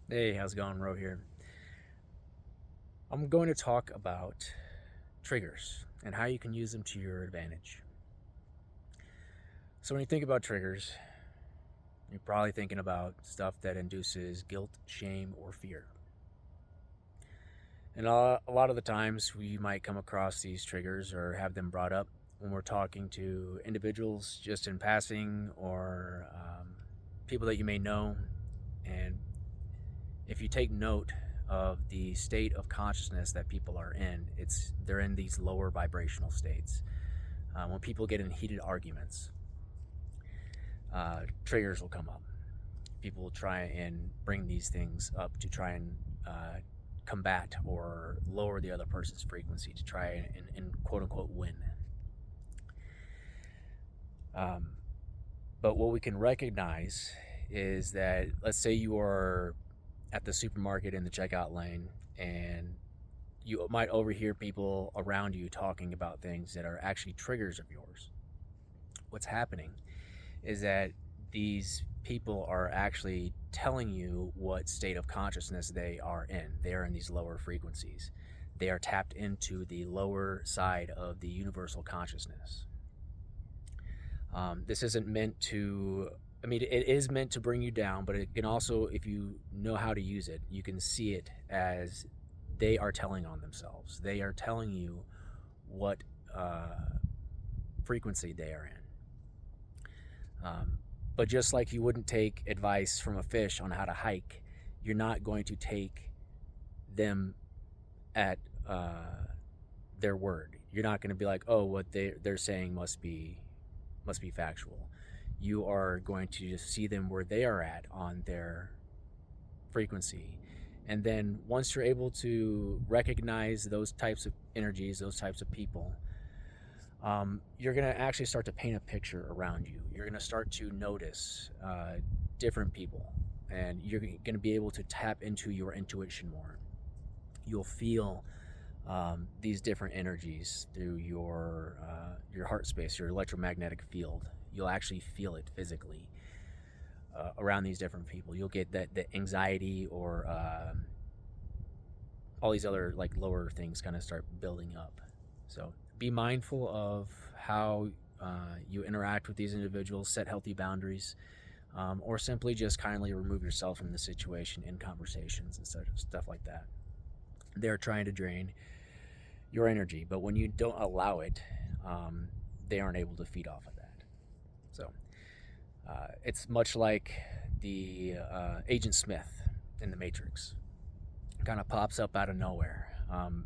Hey, how's it going? Ro here. I'm going to talk about triggers and how you can use them to your advantage. So, when you think about triggers, you're probably thinking about stuff that induces guilt, shame, or fear. And a lot of the times, we might come across these triggers or have them brought up when we're talking to individuals just in passing or people that you may know. And if you take note of the state of consciousness that people are in, they're in these lower vibrational states. When people get in heated arguments, triggers will come up. People will try and bring these things up to try and combat or lower the other person's frequency to try and quote unquote win. But what we can recognize is that, let's say you are at the supermarket in the checkout lane and you might overhear people around you talking about things that are actually triggers of yours. What's happening is that these people are actually telling you what state of consciousness they are in. They are in these lower frequencies. They are tapped into the lower side of the universal consciousness. This isn't meant to, it is meant to bring you down, but it can also, if you know how to use it, you can see it as they are telling on themselves. They are telling you what frequency they are in. But just like you wouldn't take advice from a fish on how to hike, you're not going to take them at their word. You're not going to be like, oh, what they're saying must be factual. You are going to just see them where they are at on their frequency. And then once you're able to recognize those types of energies, those types of people, you're going to actually start to paint a picture around you. You're going to start to notice different people, and you're going to be able to tap into your intuition more. You'll feel these different energies through your heart space, your electromagnetic field. You'll actually feel it physically around these different people. You'll get the anxiety or all these other like lower things kind of start building up. So be mindful of how you interact with these individuals, set healthy boundaries, or simply just kindly remove yourself from the situation in conversations and stuff like that. They're trying to drain your energy, but when you don't allow it, they aren't able to feed off of that. So it's much like the Agent Smith in the Matrix. Kind of pops up out of nowhere.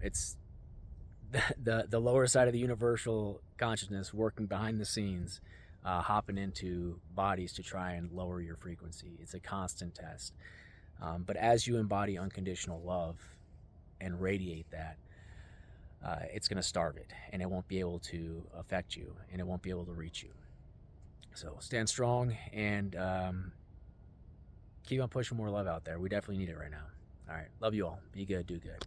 It's the lower side of the universal consciousness working behind the scenes, hopping into bodies to try and lower your frequency. It's a constant test. But as you embody unconditional love and radiate that, it's going to starve it, and it won't be able to affect you, and it won't be able to reach you. So stand strong and keep on pushing more love out there. We definitely need it right now. All right. Love you all. Be good. Do good.